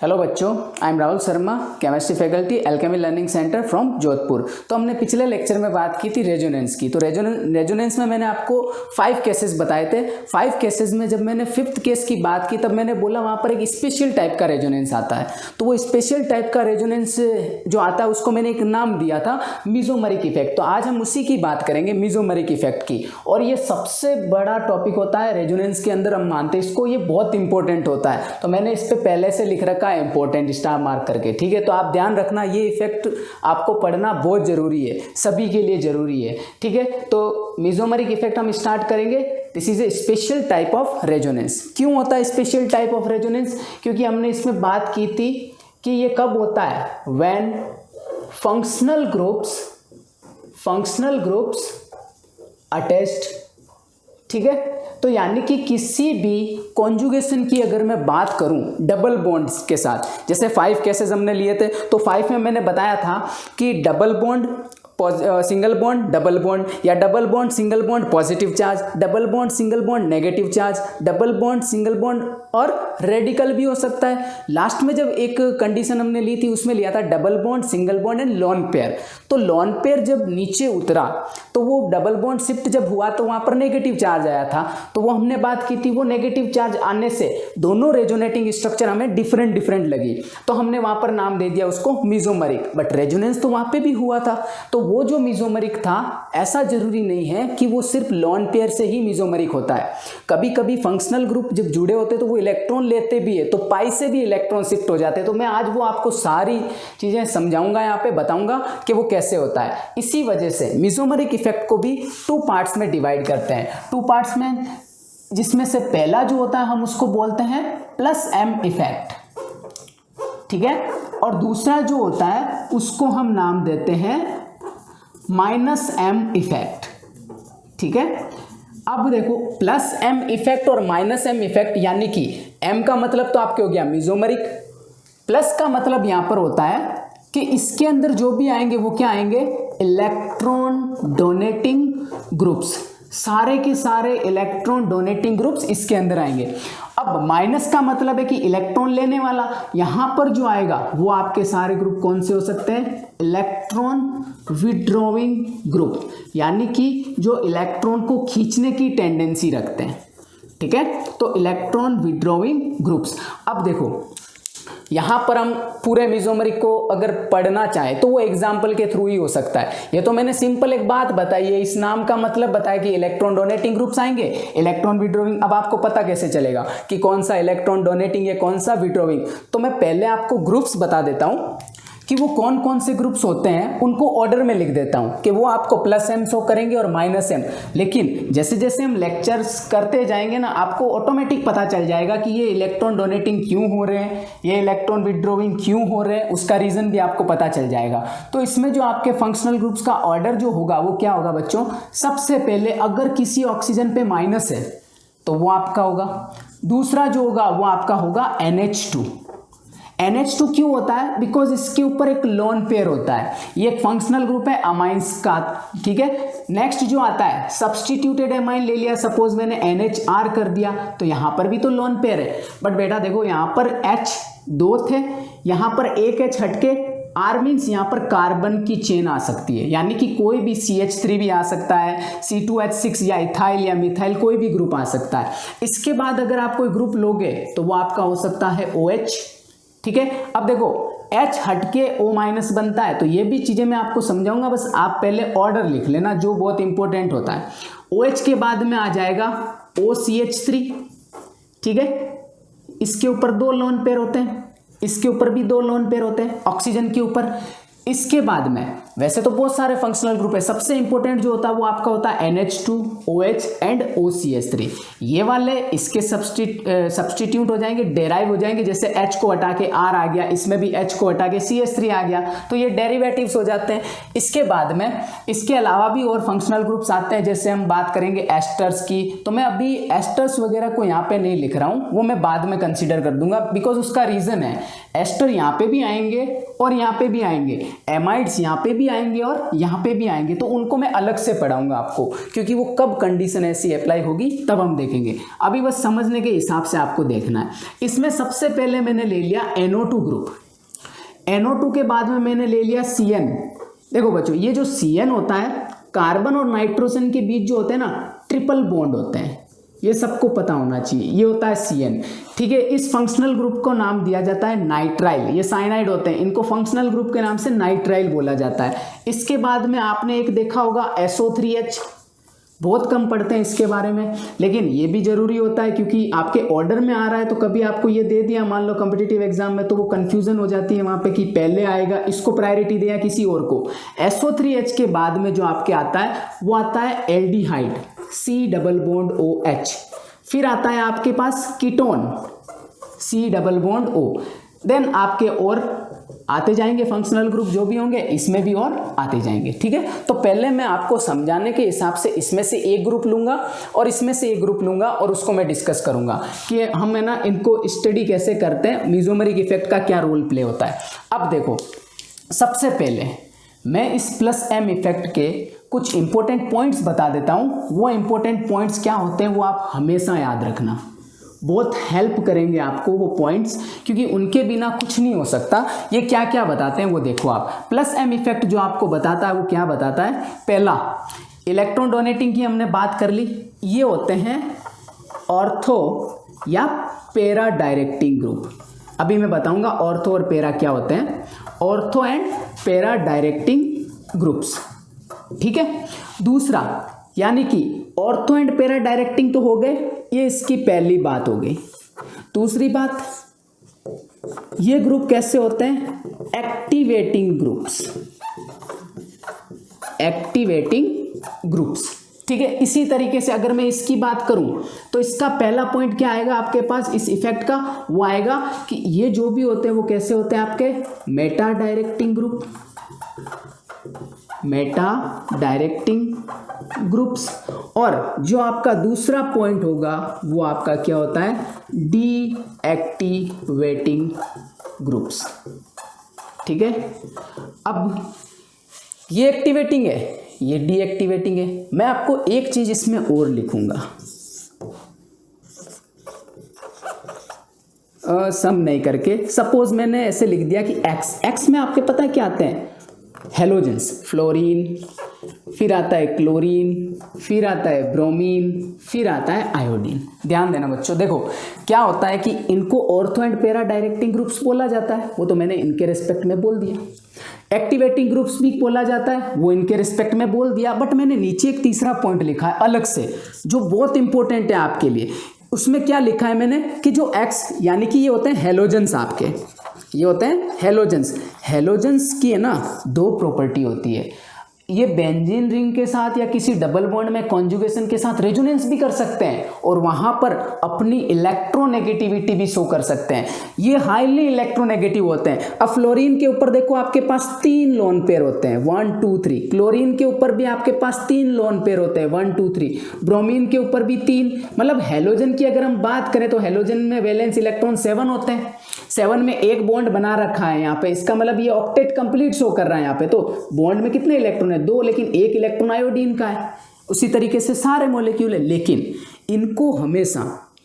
Hello बच्चों, I am Rahul Sharma, chemistry faculty alchemy learning centre from Jodhpur. तो हमने पिछले लेक्चर में बात की थी रेजोनेंस की। तो रेजोनेंस में मैंने आपको 5 केसेस बताए थे। 5 केसेस में जब मैंने 5th केस की बात की तब मैंने बोला वहाँ पर एक स्पेशल टाइप का रेजोनेंस आता है। तो वो स्पेशल टाइप का रेजोनेंस जो आता है उसको मैंने एक नाम दिया था मीजोमेरिक इफेक्ट। तो आज हम उसी की बात करेंगे, मीजोमेरिक इफेक्ट की। और ये सबसे बड़ा टॉपिक होता है रेजोनेंस के अंदर, हम मानते हैं इसको, ये बहुत इंपॉर्टेंट होता है। तो मैंने इस पर पहले से लिख रखा है इंपॉर्टेंट स्टार मार्क करके, ठीक है। तो आप ध्यान रखना, ये इफेक्ट आपको पढ़ना बहुत जरूरी है, सभी के लिए जरूरी है, ठीक है। तो मीजोमेरिक इफेक्ट हम स्टार्ट करेंगे। This is a special type of resonance. क्यों होता है स्पेशल टाइप ऑफ रेजोनेंस? क्योंकि हमने इसमें बात की थी कि ये कब होता है, व्हेन फंक्शनल ग्रुप्स अटैच्ड, ठीक है। तो यानी कि किसी भी कॉन्जुगेशन की अगर मैं बात करूं डबल बॉन्ड्स के साथ, जैसे 5 केसेस हमने लिए थे, तो 5 में मैंने बताया था कि double bond single bond double bond, या double bond single bond positive charge, double bond single bond negative charge, double bond single bond और रेडिकल भी हो सकता है। लास्ट में जब एक कंडीशन हमने ली थी उसमें लिया था double bond single bond and lone pair. तो लोन पेयर जब नीचे उतरा तो वो डबल बॉन्ड शिफ्ट जब हुआ तो वहां पर नेगेटिव चार्ज आया था। तो वो हमने बात की थी, वो नेगेटिव चार्ज आने से दोनों रेजोनेटिंग स्ट्रक्चर हमें डिफरेंट लगी, तो हमने वहां पर नाम दे दिया उसको मीजोमेरिक। बट रेजोनेंस तो वहां पे भी हुआ था। तो वो जो मीजोमेरिक था, ऐसा जरूरी नहीं है कि वो सिर्फ लोन पेयर से ही मीजोमेरिक होता है। कभी कभी फंक्शनल ग्रुप जब जुड़े होते तो वो इलेक्ट्रॉन लेते भी है, तो पाई से भी इलेक्ट्रॉन शिफ्ट हो जाते हैं। तो मैं आज वो आपको सारी चीजें समझाऊंगा, यहाँ पे बताऊंगा कि वो कैसे होता है। इसी वजह से मीजोमेरिक इफेक्ट को भी 2 पार्ट्स में डिवाइड करते हैं। 2 पार्ट्स में, जिसमें से पहला जो होता है हम उसको बोलते हैं प्लस एम इफेक्ट, ठीक है। और दूसरा जो होता है उसको हम नाम देते हैं माइनस एम इफेक्ट, ठीक है। अब देखो, प्लस एम इफेक्ट और माइनस एम इफेक्ट, यानी कि एम का मतलब तो आपके हो गया मीजोमेरिक, प्लस का मतलब यहां पर होता है कि इसके अंदर जो भी आएंगे वो क्या आएंगे, इलेक्ट्रॉन डोनेटिंग ग्रुप्स। सारे के सारे इलेक्ट्रॉन डोनेटिंग ग्रुप्स इसके अंदर आएंगे। अब माइनस का मतलब है कि इलेक्ट्रॉन लेने वाला, यहां पर जो आएगा वो आपके सारे ग्रुप कौन से हो सकते हैं, इलेक्ट्रॉन विड्रॉइंग ग्रुप, यानी कि जो इलेक्ट्रॉन को खींचने की टेंडेंसी रखते हैं, ठीक है। तो इलेक्ट्रॉन विड्रॉइंग ग्रुप्स। अब देखो, यहां पर हम पूरे मीजोमेरिक को अगर पढ़ना चाहें तो वो एग्जाम्पल के थ्रू ही हो सकता है। ये तो मैंने सिंपल एक बात बताई है, इस नाम का मतलब बताया कि इलेक्ट्रॉन डोनेटिंग ग्रुप्स आएंगे, इलेक्ट्रॉन विड्रॉइंग। अब आपको पता कैसे चलेगा कि कौन सा इलेक्ट्रॉन डोनेटिंग है, कौन सा विड्रॉइंग? तो मैं पहले आपको ग्रुप्स बता देता हूं कि वो कौन कौन से ग्रुप्स होते हैं, उनको ऑर्डर में लिख देता हूं कि वो आपको प्लस एम शो करेंगे और माइनस एम। लेकिन जैसे जैसे हम लेक्चर्स करते जाएंगे ना, आपको ऑटोमेटिक पता चल जाएगा कि ये इलेक्ट्रॉन डोनेटिंग क्यों हो रहे हैं, ये इलेक्ट्रॉन विड्रॉइंग क्यों हो रहे हैं, उसका रीजन भी आपको पता चल जाएगा। तो इसमें जो आपके फंक्शनल ग्रुप्स का ऑर्डर जो होगा वो क्या होगा बच्चों, सबसे पहले अगर किसी ऑक्सीजन पे माइनस है तो वो आपका होगा, दूसरा जो होगा वो आपका होगा NH2। NH2 क्यों होता है? बिकॉज इसके ऊपर एक लोन पेयर होता है, ये एक फंक्शनल ग्रुप है अमाइंस का, ठीक है। नेक्स्ट जो आता है सब्सटीट्यूटेड एमाइन ले लिया, सपोज मैंने NHR कर दिया, तो यहां पर भी तो लोन पेयर है। बट बेटा देखो, यहां पर H 2 थे, यहां पर एक H हटके R मीन्स यहां पर कार्बन की चेन आ सकती है, यानी कि कोई भी CH3 भी आ सकता है, C2H6 या इथाइल या मिथाइल, कोई भी ग्रुप आ सकता है। इसके बाद अगर आप कोई ग्रुप लोगे तो वो आपका हो सकता है OH, ठीक है। अब देखो, H हटके O माइनस बनता है, तो ये भी चीजें मैं आपको समझाऊंगा, बस आप पहले ऑर्डर लिख लेना जो बहुत इंपॉर्टेंट होता है। OH के बाद में आ जाएगा OCH3, ठीक है। इसके ऊपर 2 लोन पेयर होते हैं, इसके ऊपर भी 2 लोन पेयर होते हैं ऑक्सीजन के ऊपर। इसके बाद में वैसे तो बहुत सारे फंक्शनल ग्रुप है, सबसे इंपॉर्टेंट जो होता है वो आपका होता है NH2, OH एंड OCH3। ये वाले इसके सब्स्टिट्यूट हो जाएंगे, डेराइव हो जाएंगे। जैसे H को हटा के R आ गया, इसमें भी H को हटा के CH3 आ गया, तो ये डेरिवेटिव्स हो जाते हैं। इसके बाद में इसके अलावा भी और फंक्शनल ग्रुप्स आते हैं, जैसे हम बात करेंगे एस्टर्स की। तो मैं अभी एस्टर्स वगैरह को यहाँ पे नहीं लिख रहा हूँ, वो मैं बाद में कंसिडर कर दूंगा, बिकॉज उसका रीजन है एस्टर यहाँ पे भी आएंगे और यहाँ पे भी आएंगे, एमाइड्स यहाँ पे भी आएंगे और यहाँ पे भी आएंगे, तो उनको मैं अलग से पढ़ाऊंगा आपको, क्योंकि वो कब कंडीशन ऐसी अप्लाई होगी तब हम देखेंगे। अभी बस समझने के हिसाब से आपको देखना है। इसमें सबसे पहले मैंने ले लिया NO2 ग्रुप, NO2 के बाद में मैंने ले लिया CN। देखो बच्चों, ये जो CN होता है, कार्बन और नाइट्रोजन के बीच जो होते हैं ना ट्रिपल बॉन्ड होते हैं, ये सबको पता होना चाहिए, ये होता है CN। ठीक है, इस फंक्शनल ग्रुप को नाम दिया जाता है नाइट्राइल। ये साइनाइड होते हैं, इनको फंक्शनल ग्रुप के नाम से नाइट्राइल बोला जाता है। इसके बाद में आपने एक देखा होगा SO3H, बहुत कम पढ़ते हैं इसके बारे में, लेकिन ये भी जरूरी होता है क्योंकि आपके ऑर्डर में आ रहा है। तो कभी आपको ये दे दिया मान लो कॉम्पिटिटिव एग्जाम में, तो वो कंफ्यूजन हो जाती है वहाँ पे कि पहले आएगा, इसको प्रायोरिटी दिया किसी और को। SO3H के बाद में जो आपके आता है वो आता है aldehyde, C double bond OH। फिर आता है आपके पास ketone, C double bond O। Then आपके और आते जाएंगे फंक्शनल ग्रुप जो भी होंगे, इसमें भी और आते जाएंगे। ठीक है, तो पहले मैं आपको समझाने के हिसाब से इसमें से एक ग्रुप लूंगा और इसमें से एक ग्रुप लूंगा और उसको मैं डिस्कस करूंगा कि हम है ना इनको स्टडी कैसे करते हैं, मेसोमेरिक इफेक्ट का क्या रोल प्ले होता है। अब देखो, सबसे पहले मैं इस +M इफेक्ट के कुछ इंपॉर्टेंट पॉइंट्स बता देता हूँ। वो इंपॉर्टेंट पॉइंट्स क्या होते हैं वो आप हमेशा याद रखना, बहुत हेल्प करेंगे आपको वो पॉइंट्स, क्योंकि उनके बिना कुछ नहीं हो सकता। ये क्या क्या बताते हैं वो देखो आप। +M इफेक्ट जो आपको बताता है वो क्या बताता है, पहला इलेक्ट्रॉन डोनेटिंग की हमने बात कर ली, ये होते हैं ऑर्थो या पैरा डायरेक्टिंग ग्रुप। अभी मैं बताऊंगा ऑर्थो और पैरा क्या होते हैं, ortho and para directing groups. ठीक है, दूसरा यानी कि ऑर्थो एंड पैरा डायरेक्टिंग तो हो गए, ये इसकी पहली बात हो गई। दूसरी बात, ये ग्रुप कैसे होते हैं, एक्टिवेटिंग ग्रुप्स, एक्टिवेटिंग ग्रुप्स। ठीक है, इसी तरीके से अगर मैं इसकी बात करूं तो इसका पहला पॉइंट क्या आएगा आपके पास इस इफेक्ट का, वो आएगा कि ये जो भी होते हैं वो कैसे होते हैं आपके Meta directing group, Meta directing groups. और जो आपका दूसरा पॉइंट होगा वो आपका क्या होता है, डीएक्टिवेटिंग ग्रुप्स। ठीक है, अब ये एक्टिवेटिंग है, ये डीएक्टिवेटिंग है। मैं आपको एक चीज इसमें और लिखूंगा, सम नहीं करके, सपोज मैंने ऐसे लिख दिया कि एक्स में आपके पता है क्या आते हैं, हेलोजेंस, फ्लोरीन, फिर आता है क्लोरीन, फिर आता है ब्रोमीन, फिर आता है आयोडीन। ध्यान देना बच्चों, देखो क्या होता है कि इनको ortho and para directing groups बोला जाता है, वो तो मैंने इनके रिस्पेक्ट में बोल दिया। एक्टिवेटिंग ग्रुप्स भी बोला जाता है, वो इनके रिस्पेक्ट में बोल दिया। बट मैंने नीचे एक तीसरा पॉइंट लिखा है अलग से, जो बहुत इंपॉर्टेंट है आपके लिए। उसमें क्या लिखा है मैंने कि जो एक्स यानी कि ये होते हैं हेलोजेंस, आपके ये होते हैं हेलोजेंस। हेलोजेंस की है ना दो प्रॉपर्टी होती है, ये बेंजीन रिंग के साथ या किसी डबल बॉन्ड में कॉन्जुगेशन के साथ रेजोनेंस भी कर सकते हैं और वहां पर अपनी इलेक्ट्रोनेगेटिविटी भी शो कर सकते हैं। ये हाईली इलेक्ट्रोनेगेटिव होते हैं। अब फ्लोरीन के ऊपर देखो आपके पास 3 लोन पेयर होते हैं, 1 2 3। क्लोरीन के ऊपर भी आपके पास 3 लोन पेयर होते हैं, 1 2 3। ब्रोमीन के ऊपर भी 3। मतलब हेलोजन की अगर हम बात करें तो हेलोजन में वैलेंस इलेक्ट्रॉन 7 होते हैं। 7 में एक बॉन्ड बना रखा है यहाँ पे, इसका मतलब ये ऑक्टेट कंप्लीट शो कर रहा है यहाँ पे। तो बॉन्ड में कितने इलेक्ट्रॉन है, 2, लेकिन एक इलेक्ट्रॉन आयोडीन का है। उसी तरीके से सारे मॉलिक्यूल है, लेकिन इनको हमेशा,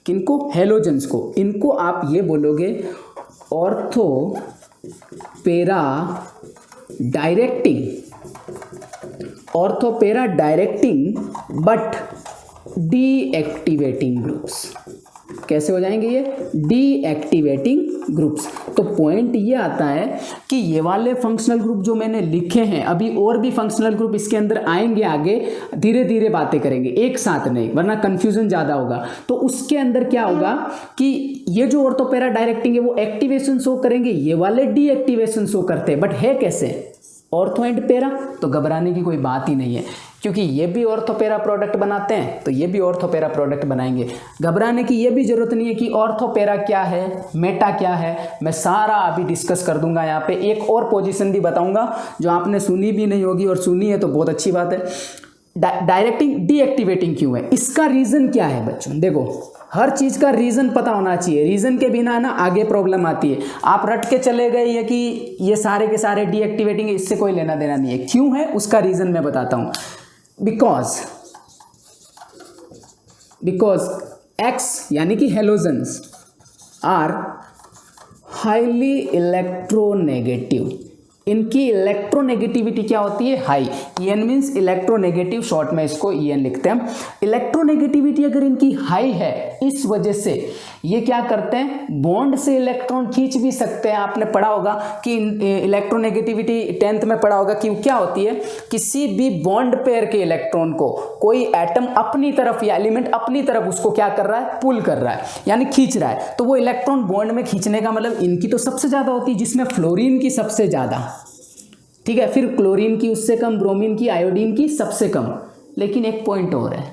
किनको, हेलोजेंस को, इनको आप ये बोलोगे ortho para directing, ortho para directing but deactivating groups. कैसे हो जाएंगे ये, डीएक्टिवेटिंग ग्रुप्स। तो पॉइंट ये आता है कि ये वाले फंक्शनल ग्रुप जो मैंने लिखे हैं, अभी और भी फंक्शनल ग्रुप इसके अंदर आएंगे आगे, धीरे धीरे बातें करेंगे, एक साथ नहीं, वरना कंफ्यूजन ज़्यादा होगा। तो उसके अंदर क्या होगा कि ये जो ऑर्थो पैरा डायरेक्टिंग है वो एक्टिवेशन शो करेंगे, ये वाले डीएक्टिवेशन शो करते हैं। बट है कैसे, ऑर्थो एंड पैरा, तो घबराने की कोई बात ही नहीं है, क्योंकि ये भी ऑर्थो पैरा प्रोडक्ट बनाते हैं तो ये भी ऑर्थो पैरा प्रोडक्ट बनाएंगे। घबराने की ये भी जरूरत नहीं है कि ऑर्थो पैरा क्या है, मेटा क्या है, मैं सारा अभी डिस्कस कर दूंगा। यहाँ पे एक और पोजीशन भी बताऊंगा जो आपने सुनी भी नहीं होगी, और सुनी है तो बहुत अच्छी बात है। डायरेक्टिंग डीएक्टिवेटिंग क्यों है, इसका रीज़न क्या है बच्चों? देखो हर चीज़ का रीज़न पता होना चाहिए, रीज़न के बिना ना आगे प्रॉब्लम आती है। आप रट के चले गए ये कि ये सारे के सारे डीएक्टिवेटिंग है, इससे कोई लेना देना नहीं है। क्यों है उसका रीज़न मैं बताता हूँ। बिकॉज एक्स यानी कि हेलोजन्स आर हाईली इलेक्ट्रोनेगेटिव, इनकी इलेक्ट्रोनेगेटिविटी क्या होती है? High. EN means electronegative, short में इसको EN लिखते हैं। इलेक्ट्रोनेगेटिविटी अगर इनकी हाई है, इस वजह से ये क्या करते हैं, बॉन्ड से इलेक्ट्रॉन खींच भी सकते हैं। आपने पढ़ा होगा कि इलेक्ट्रोनेगेटिविटी 10th में पढ़ा होगा कि क्या होती है, किसी भी बॉन्ड पेयर के इलेक्ट्रॉन को कोई एटम अपनी तरफ या एलिमेंट अपनी तरफ उसको क्या कर रहा है, पुल कर रहा है, यानी खींच रहा है। तो वो इलेक्ट्रॉन बॉन्ड में खींचने का मतलब इनकी तो सबसे ज़्यादा होती है, जिसमें फ्लोरीन की सबसे ज़्यादा, ठीक है, फिर क्लोरीन की उससे कम, ब्रोमीन की, आयोडीन की सबसे कम। लेकिन एक पॉइंट और है,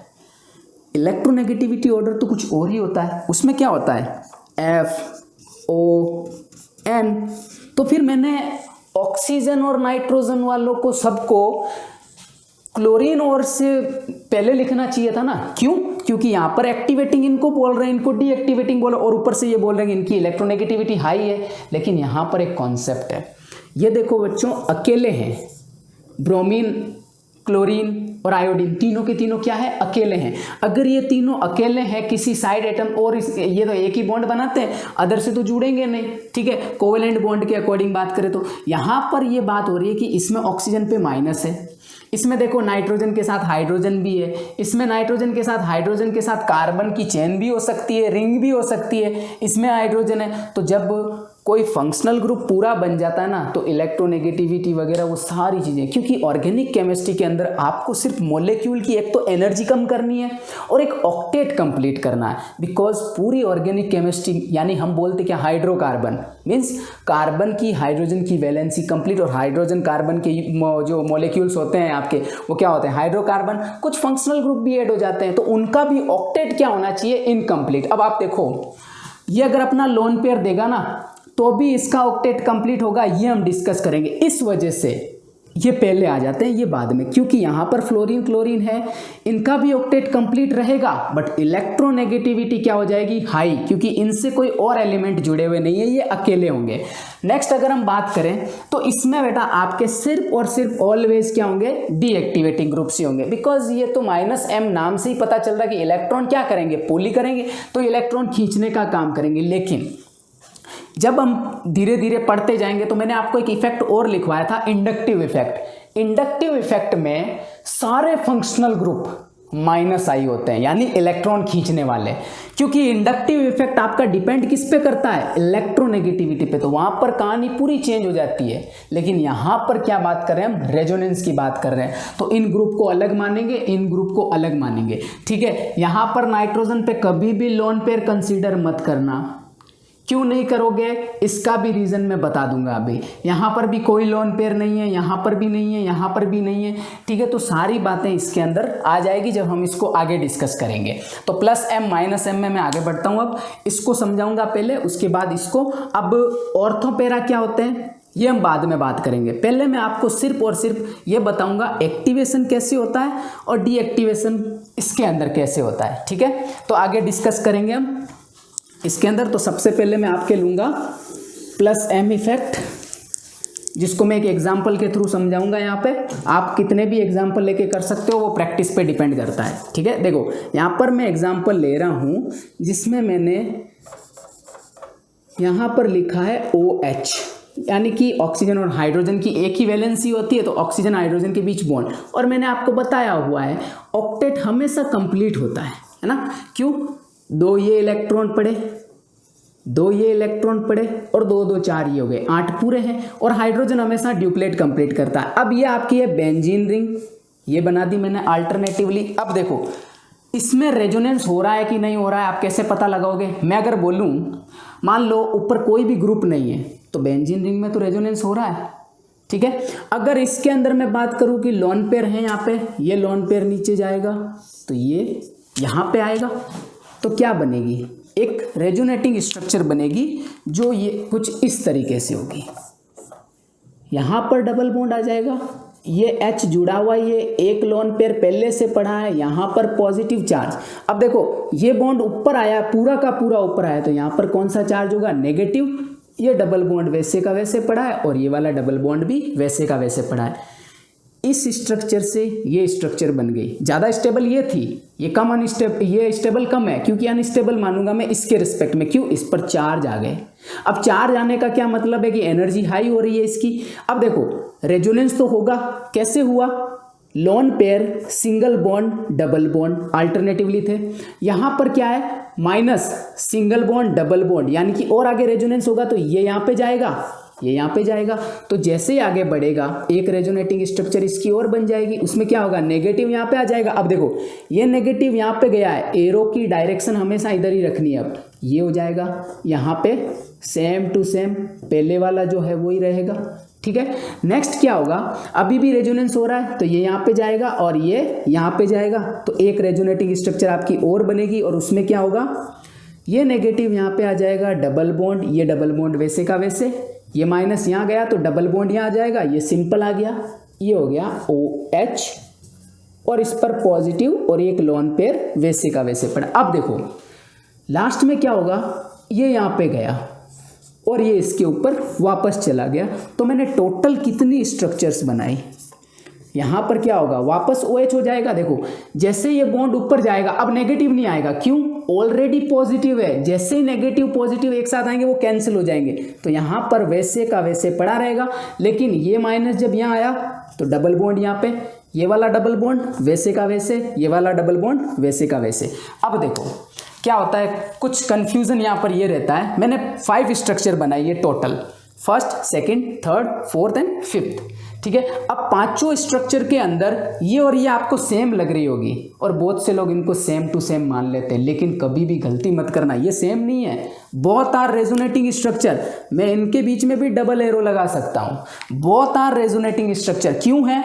इलेक्ट्रोनेगेटिविटी ऑर्डर तो कुछ और ही होता है। उसमें क्या होता है, FON। तो फिर मैंने ऑक्सीजन और नाइट्रोजन वालों को सबको क्लोरीन और से पहले लिखना चाहिए था ना। क्यों? क्योंकि यहाँ पर एक्टिवेटिंग इनको बोल रहे हैं, इनको डीएक्टिवेटिंग बोल रहे हैं, और ऊपर से ये बोल रहे हैं कि इनकी इलेक्ट्रोनेगेटिविटी हाई है। लेकिन यहाँ पर एक कॉन्सेप्ट है, ये देखो बच्चों, अकेले हैं ब्रोमीन, क्लोरीन और आयोडीन, तीनों के तीनों क्या है, अकेले हैं। अगर ये तीनों अकेले हैं, किसी साइड एटम और ये तो एक ही बॉन्ड बनाते हैं, अदर से तो जुड़ेंगे नहीं, ठीक है, कोवेलेंट बॉन्ड के अकॉर्डिंग बात करें तो यहाँ पर ये बात हो रही है कि इसमें ऑक्सीजन पे माइनस है, इसमें देखो नाइट्रोजन के साथ हाइड्रोजन भी है, इसमें नाइट्रोजन के साथ हाइड्रोजन के साथ कार्बन की चेन भी हो सकती है, रिंग भी हो सकती है, इसमें हाइड्रोजन है। तो जब कोई फंक्शनल ग्रुप पूरा बन जाता है ना, तो इलेक्ट्रोनेगेटिविटी वगैरह वो सारी चीज़ें, क्योंकि ऑर्गेनिक केमिस्ट्री के अंदर आपको सिर्फ मॉलिक्यूल की एक तो एनर्जी कम करनी है और एक ऑक्टेट कंप्लीट करना है। बिकॉज पूरी ऑर्गेनिक केमिस्ट्री यानी हम बोलते क्या, हाइड्रोकार्बन मीन्स कार्बन की हाइड्रोजन की वैलेंसी कंप्लीट, और हाइड्रोजन कार्बन के जो मॉलिक्यूल्स होते हैं आपके, वो क्या होते हैं, हाइड्रोकार्बन। कुछ फंक्शनल ग्रुप भी ऐड हो जाते हैं, तो उनका भी ऑक्टेट क्या होना चाहिए, इनकम्प्लीट। अब आप देखो, ये अगर अपना लोन पेयर देगा ना, तो भी इसका ऑक्टेट कंप्लीट होगा, ये हम डिस्कस करेंगे। इस वजह से ये पहले आ जाते हैं, ये बाद में, क्योंकि यहाँ पर फ्लोरीन क्लोरीन है, इनका भी ऑक्टेट कंप्लीट रहेगा, बट इलेक्ट्रोनेगेटिविटी क्या हो जाएगी, हाई, क्योंकि इनसे कोई और एलिमेंट जुड़े हुए नहीं है, ये अकेले होंगे। नेक्स्ट अगर हम बात करें तो इसमें बेटा आपके सिर्फ और सिर्फ ऑलवेज क्या होंगे, डीएक्टिवेटिंग ग्रुप से होंगे। बिकॉज ये तो -m नाम से ही पता चल रहा है कि इलेक्ट्रॉन क्या करेंगे, पुल ही करेंगे, तो इलेक्ट्रॉन खींचने का काम करेंगे। लेकिन जब हम धीरे धीरे पढ़ते जाएंगे तो मैंने आपको एक इफेक्ट और लिखवाया था, इंडक्टिव इफेक्ट। इंडक्टिव इफेक्ट में सारे फंक्शनल ग्रुप -I होते हैं, यानी इलेक्ट्रॉन खींचने वाले। क्योंकि इंडक्टिव इफेक्ट आपका डिपेंड किस पे करता है, इलेक्ट्रोनेगेटिविटी पे, तो वहां पर कहानी पूरी चेंज हो जाती है। लेकिन यहां पर क्या बात कर रहे हैं हम, रेजोनेंस की बात कर रहे हैं, तो इन ग्रुप को अलग मानेंगे, इन ग्रुप को अलग मानेंगे, ठीक है। यहां पर नाइट्रोजन पे कभी भी लोन पेयर कंसीडर मत करना। क्यों नहीं करोगे, इसका भी रीज़न मैं बता दूंगा अभी। यहाँ पर भी कोई लोन पेयर नहीं है, यहाँ पर भी नहीं है, यहाँ पर भी नहीं है, ठीक है। तो सारी बातें इसके अंदर आ जाएगी जब हम इसको आगे डिस्कस करेंगे। तो +m -m में मैं आगे बढ़ता हूँ। अब इसको समझाऊंगा पहले, उसके बाद इसको। अब ऑर्थोपेरा क्या होते हैं ये हम बाद में बात करेंगे। पहले मैं आपको सिर्फ और सिर्फ ये बताऊंगा एक्टिवेशन कैसे होता है और डीएक्टिवेशन इसके अंदर कैसे होता है, ठीक है। तो आगे डिस्कस करेंगे हम इसके अंदर। तो सबसे पहले मैं आपके लूँगा +m इफेक्ट, जिसको मैं एक एग्जाम्पल के थ्रू समझाऊंगा। यहाँ पे आप कितने भी एग्जाम्पल लेके कर सकते हो, वो प्रैक्टिस पे डिपेंड करता है, ठीक है। देखो यहाँ पर मैं एग्जाम्पल ले रहा हूँ जिसमें मैंने यहाँ पर लिखा है OH, यानी कि ऑक्सीजन और हाइड्रोजन की एक ही वैलेंसी होती है, तो ऑक्सीजन हाइड्रोजन के बीच बॉन्ड। और मैंने आपको बताया हुआ है ऑक्टेट हमेशा कंप्लीट होता है ना। क्यों, 2 ये इलेक्ट्रॉन पड़े, 2 ये इलेक्ट्रॉन पड़े, और 2 2 4 ये हो गए, 8 पूरे हैं। और हाइड्रोजन हमेशा ड्यूप्लेट कंप्लीट करता है। अब ये आपकी है बेंजीन रिंग, ये बना दी मैंने अल्टरनेटिवली। अब देखो इसमें रेजोनेंस हो रहा है कि नहीं हो रहा है, आप कैसे पता लगाओगे। मैं अगर बोलूँ मान लो ऊपर कोई भी ग्रुप नहीं है, तो बेंजीन रिंग में तो रेजोनेंस हो रहा है, ठीक है। अगर इसके अंदर मैं बात करूँ कि लोन पेयर है, यहाँ पे ये लोन पेयर नीचे जाएगा, तो ये यहाँ पे आएगा, तो क्या बनेगी, एक रेजोनेटिंग स्ट्रक्चर बनेगी जो ये कुछ इस तरीके से होगी। यहाँ पर डबल बॉन्ड आ जाएगा, ये H जुड़ा हुआ, ये एक लोन पेयर पहले से पढ़ा है, यहाँ पर पॉजिटिव चार्ज। अब देखो ये बॉन्ड ऊपर आया, पूरा का पूरा ऊपर आया, तो यहाँ पर कौन सा चार्ज होगा, नेगेटिव। ये डबल बॉन्ड वैसे का वैसे पड़ा है और ये वाला डबल बॉन्ड भी वैसे का वैसे पड़ा है। इस स्ट्रक्चर से ये स्ट्रक्चर बन गई। ज़्यादा स्टेबल ये थी, ये कम अनस्टेबल, ये स्टेबल कम है, क्योंकि अनस्टेबल मानूंगा मैं इसके रिस्पेक्ट में। क्यों, इस पर चार्ज आ गए। अब चार्ज आने का क्या मतलब है कि एनर्जी हाई हो रही है इसकी। अब देखो रेजोनेंस तो होगा, कैसे हुआ, lone pair single bond double bond alternatively थे। यहाँ पर क्या है, minus single bond double bond, यानी कि और आगे रेजोनेंस होगा तो ये यहाँ पे जाएगा, ये यहाँ पे जाएगा। तो जैसे ही आगे बढ़ेगा एक रेजोनेटिंग स्ट्रक्चर इसकी और बन जाएगी, उसमें क्या होगा, नेगेटिव यहाँ पे आ जाएगा। अब देखो ये नेगेटिव यहाँ पे गया है, एरो की डायरेक्शन हमेशा इधर ही रखनी है। अब ये हो जाएगा यहाँ पे सेम टू सेम, पहले वाला जो है वो ही रहेगा, ठीक है। नेक्स्ट क्या होगा, अभी भी रेजोनेंस हो रहा है तो ये यहाँ पे जाएगा और ये यहाँ पे जाएगा, तो एक रेजोनेटिंग स्ट्रक्चर आपकी और बनेगी और उसमें क्या होगा, ये नेगेटिव यहाँ पे आ जाएगा, डबल बॉन्ड, ये डबल बॉन्ड वैसे का वैसे, ये माइनस यहाँ गया तो डबल बॉन्ड यहाँ आ जाएगा, ये सिंपल आ गया, ये हो गया OH और इस पर पॉजिटिव और एक लोन पेयर वैसे का वैसे पड़ा। अब देखो लास्ट में क्या होगा, ये यहाँ पे गया और ये इसके ऊपर वापस चला गया, तो मैंने टोटल कितनी स्ट्रक्चर्स बनाई। यहाँ पर क्या होगा, वापस OH हो जाएगा। देखो जैसे ये बॉन्ड ऊपर जाएगा अब नेगेटिव नहीं आएगा, क्यों, ऑलरेडी पॉजिटिव है। जैसे ही नेगेटिव पॉजिटिव एक साथ आएंगे वो कैंसिल हो जाएंगे, तो यहाँ पर वैसे का वैसे पड़ा रहेगा। लेकिन ये माइनस जब यहाँ आया तो डबल बॉन्ड यहाँ पे, ये वाला डबल बॉन्ड वैसे का वैसे, ये वाला डबल बॉन्ड वैसे का वैसे। अब देखो क्या होता है, कुछ कंफ्यूजन यहाँ पर ये रहता है। मैंने 5 स्ट्रक्चर बनाई है total, first, second, third, fourth and fifth, ठीक है। अब पांचों स्ट्रक्चर के अंदर ये और ये आपको सेम लग रही होगी और बहुत से लोग इनको सेम टू सेम मान लेते हैं, लेकिन कभी भी गलती मत करना, ये सेम नहीं है। बहुत आर रेजोनेटिंग स्ट्रक्चर, मैं इनके बीच में भी डबल एरो लगा सकता हूँ। बहुत आर रेजोनेटिंग स्ट्रक्चर क्यों है,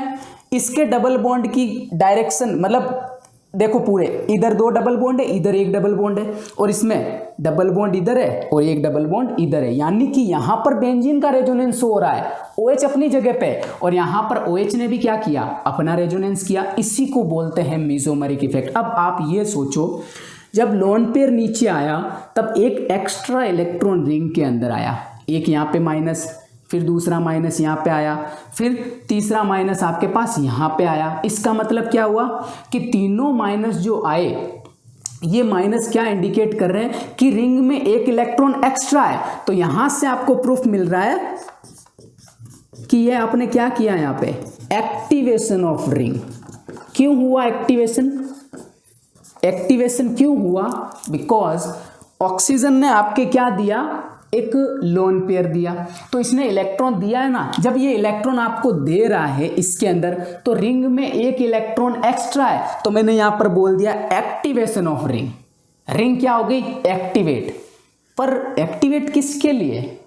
इसके डबल बॉन्ड की डायरेक्शन, मतलब देखो पूरे इधर 2 डबल बॉन्ड है, इधर 1 डबल बॉन्ड है, और इसमें डबल बॉन्ड इधर है और 1 डबल बॉन्ड इधर है, यानी कि यहाँ पर बेंजीन का रेजोनेंस हो रहा है, OH अपनी जगह पे, और यहाँ पर OH ने भी क्या किया, अपना रेजोनेंस किया। इसी को बोलते हैं मेसोमेरिक इफेक्ट। अब आप ये सोचो, जब लोन पेयर नीचे आया तब एक एक्स्ट्रा इलेक्ट्रॉन रिंग के अंदर आया, एक यहाँ पे माइनस, फिर दूसरा माइनस यहाँ पे आया, फिर तीसरा माइनस आपके पास यहाँ पे आया। इसका मतलब क्या हुआ कि तीनों माइनस जो आए, ये माइनस क्या इंडिकेट कर रहे हैं कि रिंग में एक इलेक्ट्रॉन एक्स्ट्रा है। तो यहां से आपको प्रूफ मिल रहा है कि ये आपने क्या किया, यहाँ पे एक्टिवेशन ऑफ रिंग। क्यों हुआ एक्टिवेशन, एक्टिवेशन क्यों हुआ, बिकॉज ऑक्सीजन ने आपके क्या दिया, एक लोन पेयर दिया, तो इसने इलेक्ट्रॉन दिया है ना। जब ये इलेक्ट्रॉन आपको दे रहा है इसके अंदर, तो रिंग में एक इलेक्ट्रॉन एक्स्ट्रा है, तो मैंने यहां पर बोल दिया एक्टिवेशन ऑफ रिंग। रिंग क्या हो गई, एक्टिवेट। पर एक्टिवेट किसके लिए,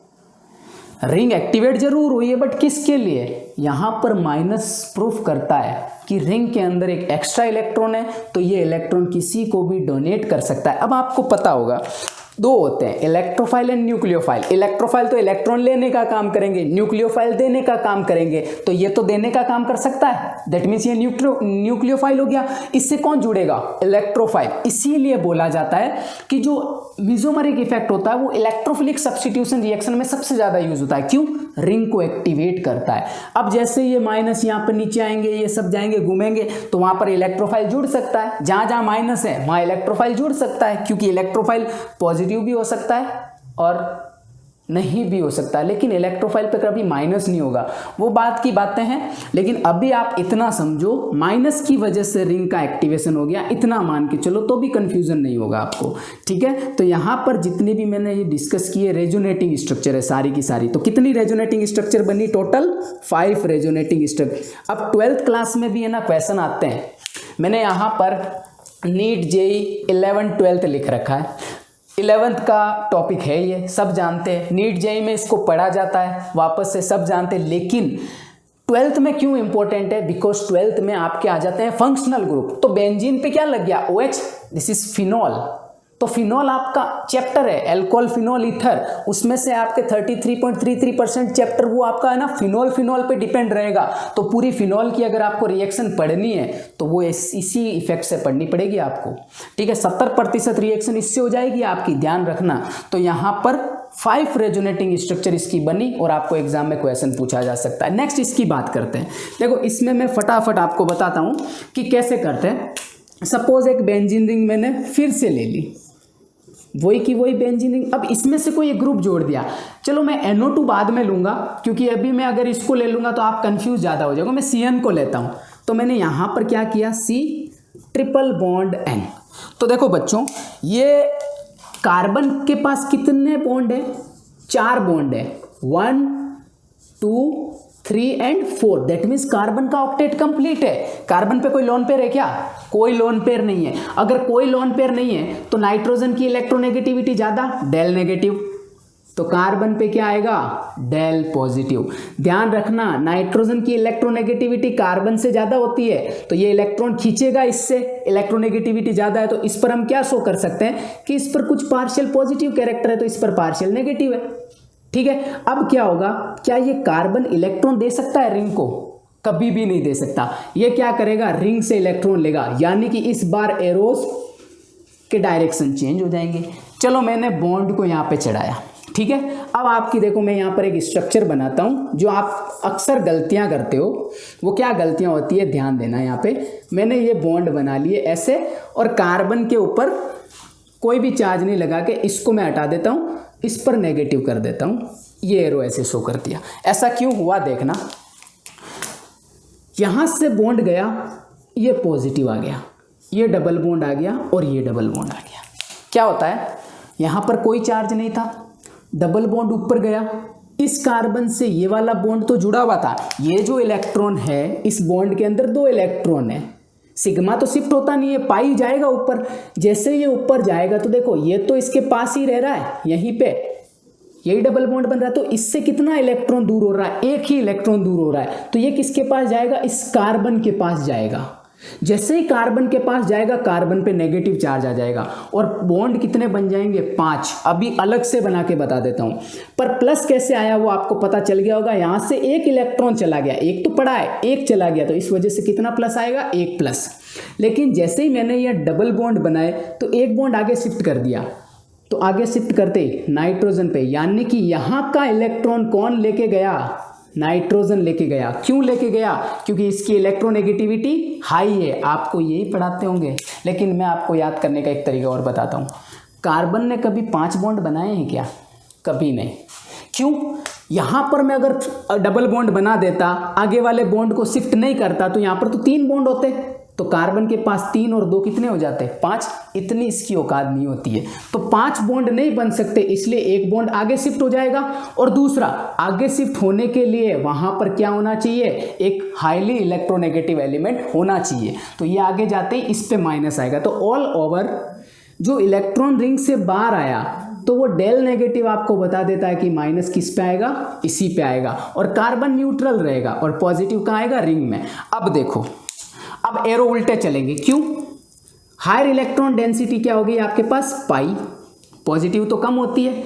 रिंग एक्टिवेट जरूर हुई है बट किसके लिए, यहां पर माइनस प्रूफ करता है कि रिंग के अंदर एक एक्स्ट्रा इलेक्ट्रॉन है, तो ये इलेक्ट्रॉन किसी को भी डोनेट कर सकता है। अब आपको पता होगा 2 होते हैं, इलेक्ट्रोफाइल एंड न्यूक्लियोफाइल। इलेक्ट्रोफाइल तो इलेक्ट्रॉन लेने का काम करेंगे, न्यूक्लियोफाइल देने का काम करेंगे। तो ये तो देने का काम कर सकता है, दैट मीन्स ये न्यूक्लियोफाइल हो गया। इससे कौन जुड़ेगा, इलेक्ट्रोफाइल। इसीलिए बोला जाता है कि जो मेसोमेरिक इफेक्ट होता है वो इलेक्ट्रोफिलिक सब्स्टिट्यूशन रिएक्शन में सबसे ज्यादा यूज होता है। क्यों, रिंग को एक्टिवेट करता है। अब जैसे ये माइनस यहाँ पर नीचे आएंगे, ये सब जाएंगे घूमेंगे, तो वहां पर इलेक्ट्रोफाइल जुड़ सकता है। जहां जहां माइनस है वहां इलेक्ट्रोफाइल जुड़ सकता है, क्योंकि इलेक्ट्रोफाइल पॉजिटिव भी हो सकता है और नहीं भी हो सकता है, लेकिन इलेक्ट्रोफाइल पे कभी माइनस नहीं होगा। वो बात की बातें हैं, लेकिन अभी आप इतना समझो, माइनस की वजह से रिंग का एक्टिवेशन हो गया, इतना मान के चलो, तो भी कंफ्यूजन नहीं होगा आपको, ठीक है। तो यहाँ पर जितने भी मैंने ये डिस्कस किए रेजोनेटिंग स्ट्रक्चर है सारी की सारी। तो कितनी रेजोनेटिंग स्ट्रक्चर बनी, टोटल 5 रेजोनेटिंग स्ट्रक्चर। अब 12th क्लास में भी है ना क्वेश्चन आते हैं। मैंने यहाँ पर नीट जेई 11-12 लिख रखा है। 11th का टॉपिक है, ये सब जानते हैं। नीट जेई में इसको पढ़ा जाता है वापस से, सब जानते हैं। लेकिन 12th में क्यों इंपॉर्टेंट है, बिकॉज 12th में आपके आ जाते हैं फंक्शनल ग्रुप। तो बेंजीन पे क्या लग गया, OH, दिस इज फिनॉल। तो फिनॉल आपका चैप्टर है एल्कोहल फिनॉल ईथर, उसमें से आपके 33.33% चैप्टर वो आपका है ना फिनॉल पे डिपेंड रहेगा। तो पूरी फिनॉल की अगर आपको रिएक्शन पढ़नी है तो वो इसी इफेक्ट से पढ़नी पड़ेगी आपको, ठीक है। 70% रिएक्शन इससे हो जाएगी आपकी, ध्यान रखना। तो यहाँ पर 5 रेजोनेटिंग स्ट्रक्चर इसकी बनी और आपको एग्जाम में क्वेश्चन पूछा जा सकता है। नेक्स्ट इसकी बात करते हैं। देखो इसमें मैं फटाफट आपको बताता हूँ कि कैसे करते हैं। सपोज एक बेंजीन रिंग मैंने फिर से ले ली, वही की वही बेंजीन रिंग। अब इसमें से कोई एक ग्रुप जोड़ दिया, चलो मैं NO2 बाद में लूँगा, क्योंकि अभी मैं अगर इसको ले लूँगा तो आप कंफ्यूज ज़्यादा हो जाएगा। मैं CN को लेता हूँ, तो मैंने यहाँ पर क्या किया, C ट्रिपल बॉन्ड N। तो देखो बच्चों, ये कार्बन के पास कितने बॉन्ड है, 4 बॉन्ड है, 1 2 3 एंड 4। दैट मीन्स कार्बन का ऑक्टेट कंप्लीट है। कार्बन पे कोई लोन पेयर है क्या, कोई लोन पेयर नहीं है। अगर कोई लोन पेयर नहीं है तो नाइट्रोजन की इलेक्ट्रोनेगेटिविटी ज़्यादा, डेल नेगेटिव, तो कार्बन पे क्या आएगा, डेल पॉजिटिव। ध्यान रखना, नाइट्रोजन की इलेक्ट्रोनेगेटिविटी कार्बन से ज़्यादा होती है, तो ये इलेक्ट्रॉन खींचेगा इससे, इलेक्ट्रोनेगेटिविटी ज़्यादा है, तो इस पर हम क्या शो कर सकते हैं कि इस पर कुछ पार्शियल पॉजिटिव कैरेक्टर है, तो इस पर पार्शियल नेगेटिव है, ठीक है। अब क्या होगा, क्या ये कार्बन इलेक्ट्रॉन दे सकता है रिंग को, कभी भी नहीं दे सकता। ये क्या करेगा, रिंग से इलेक्ट्रॉन लेगा, यानी कि इस बार एरोस के डायरेक्शन चेंज हो जाएंगे। चलो मैंने बॉन्ड को यहाँ पे चढ़ाया, ठीक है। अब आपकी देखो, मैं यहाँ पर एक स्ट्रक्चर बनाता हूँ, जो आप अक्सर गलतियाँ करते हो, वो क्या गलतियाँ होती है, ध्यान देना। यहाँ पे मैंने ये बॉन्ड बना लिए ऐसे, और कार्बन के ऊपर कोई भी चार्ज नहीं लगा के इसको मैं हटा देता हूँ, इस पर नेगेटिव कर देता हूँ, ये एरो ऐसे शो कर दिया। ऐसा क्यों हुआ देखना, यहाँ से बॉन्ड गया, ये पॉजिटिव आ गया, ये डबल बॉन्ड आ गया, और ये डबल बॉन्ड आ गया। क्या होता है, यहाँ पर कोई चार्ज नहीं था, डबल बॉन्ड ऊपर गया, इस कार्बन से ये वाला बॉन्ड तो जुड़ा हुआ था। ये जो इलेक्ट्रॉन है, इस बॉन्ड के अंदर 2 इलेक्ट्रॉन है, सिग्मा तो शिफ्ट होता नहीं है, पाई जाएगा ऊपर। जैसे ये ऊपर जाएगा तो देखो, ये तो इसके पास ही रह रहा है, यहीं पे यही डबल बॉन्ड बन रहा है, तो इससे कितना इलेक्ट्रॉन दूर हो रहा है, एक ही इलेक्ट्रॉन दूर हो रहा है। तो ये किसके पास जाएगा, इस कार्बन के पास जाएगा। जैसे ही कार्बन के पास जाएगा, कार्बन पे नेगेटिव चार्ज आ जाएगा, और बॉन्ड कितने बन जाएंगे, 5। अभी अलग से बना के बता देता हूं। पर प्लस कैसे आया वो आपको पता चल गया होगा। यहां से एक इलेक्ट्रॉन चला गया, एक तो पड़ा है, एक चला गया, तो इस वजह से कितना प्लस आएगा, 1 प्लस। लेकिन जैसे ही मैंने ये डबल बॉन्ड बनाए, तो एक बॉन्ड आगे शिफ्ट कर दिया, तो आगे शिफ्ट करते नाइट्रोजन पे, यानी कि यहाँ का इलेक्ट्रॉन कौन लेके गया, नाइट्रोजन लेके गया। क्यों लेके गया, क्योंकि इसकी इलेक्ट्रोनेगेटिविटी हाई है। आपको यही पढ़ाते होंगे, लेकिन मैं आपको याद करने का एक तरीका और बताता हूँ। कार्बन ने कभी 5 बॉन्ड बनाए हैं क्या, कभी नहीं। क्यों, यहाँ पर मैं अगर डबल बॉन्ड बना देता, आगे वाले बॉन्ड को शिफ्ट नहीं करता, तो यहाँ पर तो 3 बॉन्ड होते, तो कार्बन के पास 3 और 2 कितने हो जाते, 5। इतनी इसकी औकात नहीं होती है, तो 5 बॉन्ड नहीं बन सकते, इसलिए एक बॉन्ड आगे शिफ्ट हो जाएगा। और दूसरा, आगे शिफ्ट होने के लिए वहां पर क्या होना चाहिए, एक हाईली इलेक्ट्रोनेगेटिव एलिमेंट होना चाहिए। तो ये आगे जाते ही इस पे माइनस आएगा, तो ऑल ओवर जो इलेक्ट्रॉन रिंग से बाहर आया, तो वो डेल नेगेटिव आपको बता देता है कि माइनस किस पे आएगा, इसी पे आएगा, और कार्बन न्यूट्रल रहेगा, और पॉजिटिव कहाँ आएगा, रिंग में। अब देखो, अब एरो उल्टे चलेंगे। क्यों, हायर इलेक्ट्रॉन डेंसिटी क्या होगी आपके पास, पाई, पॉजिटिव तो कम होती है।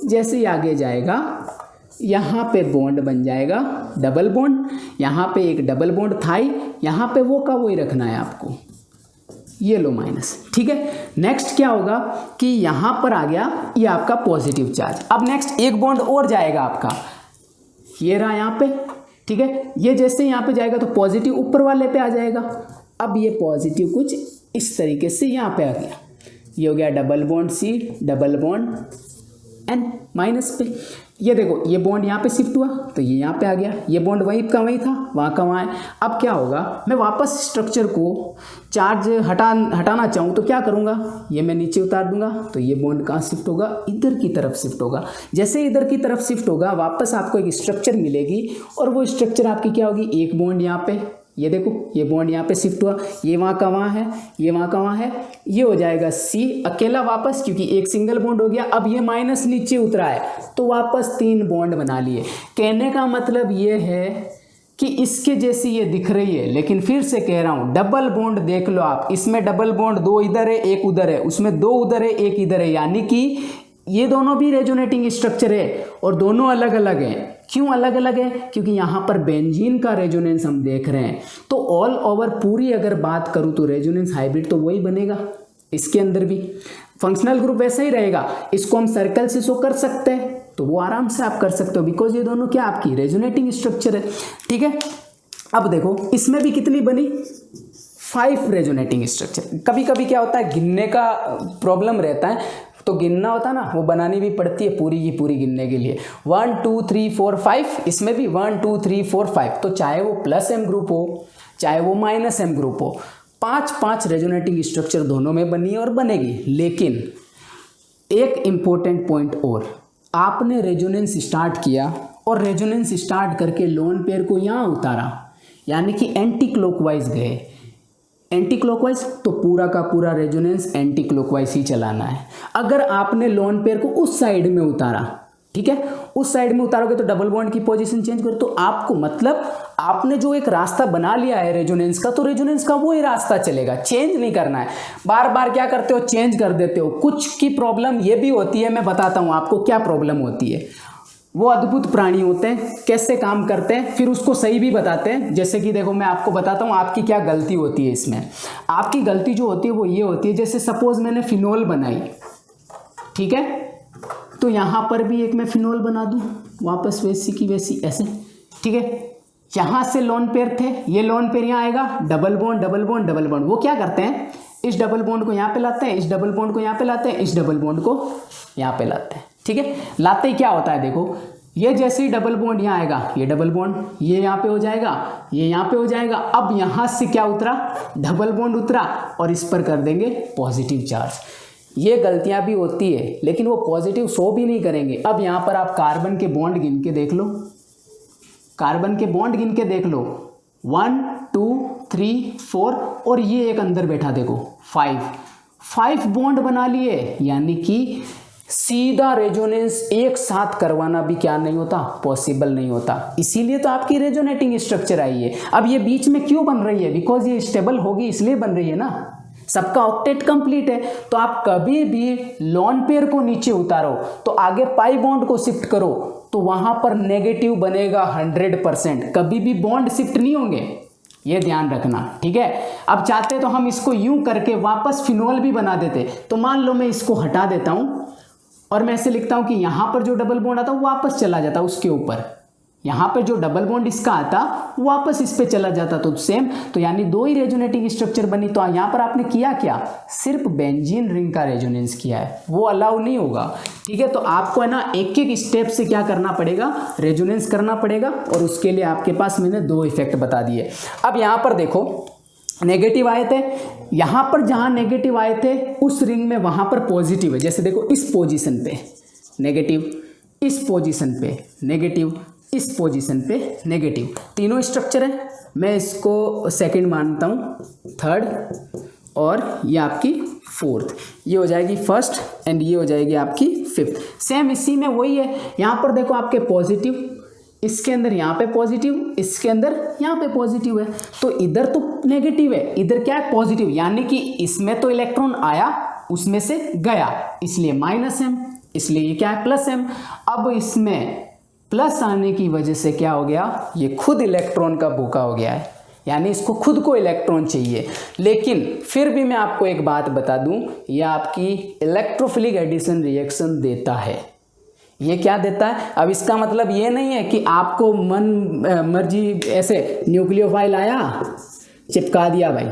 जैसे ही आगे जाएगा, यहाँ पे बॉन्ड बन जाएगा, डबल बॉन्ड, यहाँ पे एक डबल बॉन्ड था ही, यहाँ पे वो का वही रखना है आपको, ये लो माइनस, ठीक है। नेक्स्ट क्या होगा कि यहाँ पर आ गया ये आपका पॉजिटिव चार्ज। अब नेक्स्ट एक बॉन्ड और जाएगा आपका, ये रहा यहाँ पे, ठीक है। ये जैसे यहाँ पे जाएगा तो पॉजिटिव ऊपर वाले पे आ जाएगा। अब ये पॉजिटिव कुछ इस तरीके से यहाँ पे आ गया, ये हो गया double bond C, double bond N minus पे। ये देखो, ये बॉन्ड यहाँ पे शिफ्ट हुआ, तो ये यहाँ पे आ गया, ये बॉन्ड वहीं का वहीं था, वहाँ का वहाँ है। अब क्या होगा, मैं वापस स्ट्रक्चर को चार्ज हटाना चाहूँ तो क्या करूँगा, ये मैं नीचे उतार दूंगा, तो ये बॉन्ड कहाँ शिफ्ट होगा, इधर की तरफ शिफ्ट होगा। जैसे इधर की तरफ शिफ्ट होगा, वापस आपको एक स्ट्रक्चर मिलेगी, और वो स्ट्रक्चर आपकी क्या होगी, एक बॉन्ड यहाँ पे, ये देखो ये बॉन्ड यहाँ पे शिफ्ट हुआ, ये वहाँ का वहाँ है, ये वहाँ का वहाँ है, ये हो जाएगा C अकेला वापस, क्योंकि एक सिंगल बॉन्ड हो गया। अब ये माइनस नीचे उतरा है, तो वापस 3 बॉन्ड बना लिए। कहने का मतलब ये है कि इसके जैसी ये दिख रही है, लेकिन फिर से कह रहा हूँ डबल बॉन्ड देख लो आप, इसमें डबल बॉन्ड 2 इधर है 1 उधर है, उसमें 2 उधर है 1 इधर है, यानी कि ये दोनों भी रेजोनेटिंग स्ट्रक्चर है और दोनों अलग अलग हैं। क्यों अलग अलग है? क्योंकि यहाँ पर बेंजीन का रेजोनेंस हम देख रहे हैं। तो ऑल ओवर पूरी अगर बात करूँ तो रेजोनेंस हाइब्रिड तो वही बनेगा, इसके अंदर भी फंक्शनल ग्रुप वैसा ही रहेगा। इसको हम सर्कल से शो कर सकते हैं तो वो आराम से आप कर सकते हो, बिकॉज ये दोनों क्या आपकी रेजोनेटिंग स्ट्रक्चर है। ठीक है, अब देखो इसमें भी कितनी बनी, 5 रेजोनेटिंग स्ट्रक्चर। कभी कभी क्या होता है गिनने का प्रॉब्लम रहता है, तो गिनना होता है ना, वो बनानी भी पड़ती है पूरी की पूरी गिनने के लिए। 1 2 3 4 5, इसमें भी 1 2 3 4 5। तो चाहे वो प्लस एम ग्रुप हो चाहे वो माइनस एम ग्रुप हो, 5 रेजोनेटिंग स्ट्रक्चर दोनों में बनी और बनेगी। लेकिन एक इम्पोर्टेंट पॉइंट और, आपने रेजोनेंस स्टार्ट किया और रेजोनेंस स्टार्ट करके लोन पेयर को यहाँ उतारा, यानी कि एंटी क्लॉकवाइज गए। एंटी क्लॉकवाइज तो पूरा का पूरा रेजोनेंस एंटी क्लॉकवाइज ही चलाना है। अगर आपने लोन पेयर को उस साइड में उतारा, ठीक है, उस साइड में उतारोगे तो डबल बॉन्ड की पोजीशन चेंज करो, तो आपको मतलब आपने जो एक रास्ता बना लिया है रेजोनेंस का, तो रेजोनेंस का वो ही रास्ता चलेगा, चेंज नहीं करना है। बार बार क्या करते हो, चेंज कर देते हो। कुछ की प्रॉब्लम ये भी होती है, मैं बताता हूँ आपको क्या प्रॉब्लम होती है। वो अद्भुत प्राणी होते हैं, कैसे काम करते हैं, फिर उसको सही भी बताते हैं। जैसे कि देखो मैं आपको बताता हूँ आपकी क्या गलती होती है इसमें। आपकी गलती जो होती है वो ये होती है, जैसे सपोज मैंने फिनोल बनाई, ठीक है, तो यहाँ पर भी एक मैं फिनोल बना दूँ वापस वैसी की वैसी ऐसे, ठीक है। यहाँ से लोन पेयर थे, ये लोन पेयर यहाँ आएगा, double bond double bond double bond. वो क्या करते हैं, इस डबल बॉन्ड को यहाँ पे लाते हैं, इस डबल बॉन्ड को यहाँ पे लाते हैं, इस डबल बॉन्ड को यहाँ पे लाते हैं, ठीक है। लाते ही क्या होता है, देखो ये जैसे ही डबल बॉन्ड यहाँ आएगा, ये डबल बॉन्ड ये यहाँ पे हो जाएगा, ये यहाँ पे हो जाएगा। अब यहाँ से क्या उतरा, डबल बॉन्ड उतरा और इस पर कर देंगे पॉजिटिव चार्ज। ये गलतियाँ भी होती है, लेकिन वो पॉजिटिव शो भी नहीं करेंगे। अब यहाँ पर आप कार्बन के बॉन्ड गिन के देख लो, कार्बन के बॉन्ड गिन के देख लो, 1 2 3 4 और ये एक अंदर बैठा देखो 5 बॉन्ड बना लिए, यानी कि सीधा रेजोनेंस एक साथ करवाना भी क्या नहीं होता, पॉसिबल नहीं होता। इसीलिए तो आपकी रेजोनेटिंग स्ट्रक्चर आई है। अब ये बीच में क्यों बन रही है, बिकॉज ये स्टेबल होगी इसलिए बन रही है ना, सबका ऑक्टेट कंप्लीट है। तो आप कभी भी लोन पेयर को नीचे उतारो तो आगे पाई बॉन्ड को शिफ्ट करो तो वहां पर नेगेटिव बनेगा 100%, कभी भी बॉन्ड शिफ्ट नहीं होंगे, ये ध्यान रखना, ठीक है। अब चाहते तो हम इसको यूं करके वापस फिनोल भी बना देते। तो मान लो मैं इसको हटा देता हूं और मैं ऐसे लिखता हूं कि यहां पर जो डबल बॉन्ड आता वो वापस चला जाता उसके ऊपर, यहाँ पे जो डबल बॉन्ड इसका आता वापस इस पे चला जाता, तो सेम, तो यानी 2 ही रेजोनेटिंग स्ट्रक्चर बनी। तो यहाँ पर आपने किया क्या, सिर्फ बेंजीन रिंग का रेजोनेंस किया है, वो अलाउ नहीं होगा, ठीक है। तो आपको है ना एक एक स्टेप से क्या करना पड़ेगा, रेजोनेंस करना पड़ेगा, और उसके लिए आपके पास मैंने 2 इफेक्ट बता दिए। अब यहाँ पर देखो नेगेटिव आए थे, यहाँ पर जहाँ नेगेटिव आए थे उस रिंग में वहाँ पर पॉजिटिव है। जैसे देखो इस पोजिशन पे नेगेटिव, इस पोजिशन पे नेगेटिव, इस पोजीशन पे नेगेटिव, तीनों स्ट्रक्चर है। मैं इसको सेकंड मानता हूँ, थर्ड और ये आपकी फोर्थ, ये हो जाएगी फर्स्ट एंड ये हो जाएगी आपकी फिफ्थ। सेम इसी में वही है, यहाँ पर देखो आपके पॉजिटिव, इसके अंदर यहाँ पे पॉजिटिव, इसके अंदर यहाँ पे पॉजिटिव है, तो इधर तो नेगेटिव है, इधर क्या है पॉजिटिव, यानी कि इसमें तो इलेक्ट्रॉन आया उसमें से गया, इसलिए माइनस एम, इसलिए ये क्या है प्लस एम। अब इसमें प्लस आने की वजह से क्या हो गया, ये खुद इलेक्ट्रॉन का भूखा हो गया है, यानी इसको खुद को इलेक्ट्रॉन चाहिए। लेकिन फिर भी मैं आपको एक बात बता दूं, ये आपकी इलेक्ट्रोफिलिक एडिशन रिएक्शन देता है। ये क्या देता है, अब इसका मतलब ये नहीं है कि आपको मन मर्जी ऐसे न्यूक्लियोफाइल आया चिपका दिया, भाई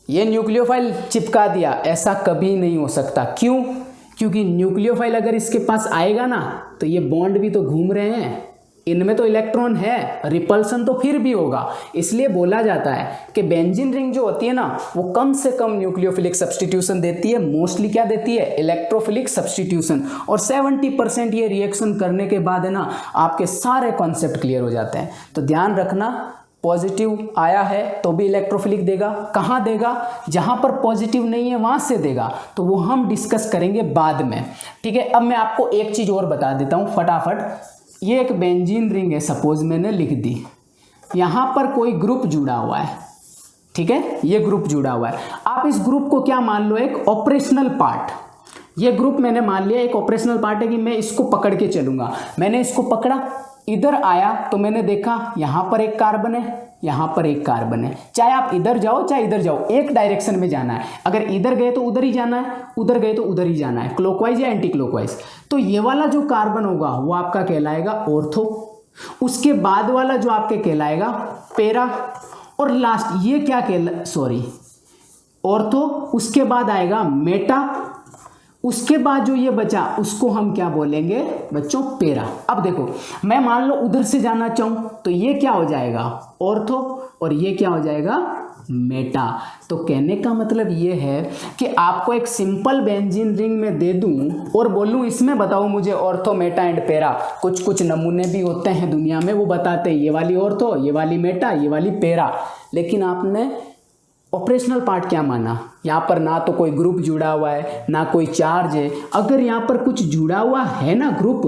ये न्यूक्लियोफाइल चिपका दिया, ऐसा कभी नहीं हो सकता। क्यों, क्योंकि न्यूक्लियोफाइल अगर इसके पास आएगा ना तो ये बॉन्ड भी तो घूम रहे हैं, इनमें तो इलेक्ट्रॉन है, रिपल्सन तो फिर भी होगा। इसलिए बोला जाता है कि बेंजीन रिंग जो होती है ना वो कम से कम न्यूक्लियोफिलिक सब्स्टिट्यूशन देती है, मोस्टली क्या देती है, इलेक्ट्रोफिलिक सब्स्टिट्यूशन। और 70% ये रिएक्शन करने के बाद है ना आपके सारे कॉन्सेप्ट क्लियर हो जाते हैं। तो ध्यान रखना, पॉजिटिव आया है तो भी इलेक्ट्रोफिलिक देगा, कहाँ देगा, जहाँ पर पॉजिटिव नहीं है वहाँ से देगा, तो वो हम डिस्कस करेंगे बाद में, ठीक है। अब मैं आपको एक चीज़ और बता देता हूँ फटाफट। ये एक बेंजीन रिंग है, सपोज मैंने लिख दी, यहाँ पर कोई ग्रुप जुड़ा हुआ है, ठीक है, ये ग्रुप जुड़ा हुआ है। आप इस ग्रुप को क्या मान लो, एक ऑपरेशनल पार्ट। ये ग्रुप मैंने मान लिया एक ऑपरेशनल पार्ट है कि मैं इसको पकड़ के चलूंगा। मैंने इसको पकड़ा, इधर आया तो मैंने देखा यहाँ पर एक कार्बन है, यहाँ पर एक कार्बन है। चाहे आप इधर जाओ चाहे इधर जाओ, एक डायरेक्शन में जाना है। अगर इधर गए तो उधर ही जाना है, उधर गए तो उधर ही जाना है, क्लॉकवाइज या एंटी क्लॉकवाइज। तो ये वाला जो कार्बन होगा वो आपका कहलाएगा ऑर्थो, उसके बाद वाला जो आपके कहलाएगा पैरा, और लास्ट ये क्या ऑर्थो, उसके बाद आएगा मेटा, उसके बाद जो ये बचा उसको हम क्या बोलेंगे बच्चों, पैरा। अब देखो मैं मान लो उधर से जाना चाहूं तो ये क्या हो जाएगा ऑर्थो, और ये क्या हो जाएगा मेटा। तो कहने का मतलब ये है कि आपको एक सिंपल बेंजीन रिंग में दे दूं और बोलूं इसमें बताओ मुझे ऑर्थो मेटा एंड पैरा। कुछ कुछ नमूने भी होते हैं दुनिया में, वो बताते हैं ये वाली ऑर्थो, ये वाली मेटा, ये वाली पैरा। लेकिन आपने ऑपरेशनल पार्ट क्या माना, यहाँ पर ना तो कोई ग्रुप जुड़ा हुआ है ना कोई चार्ज है। अगर यहाँ पर कुछ जुड़ा हुआ है ना ग्रुप,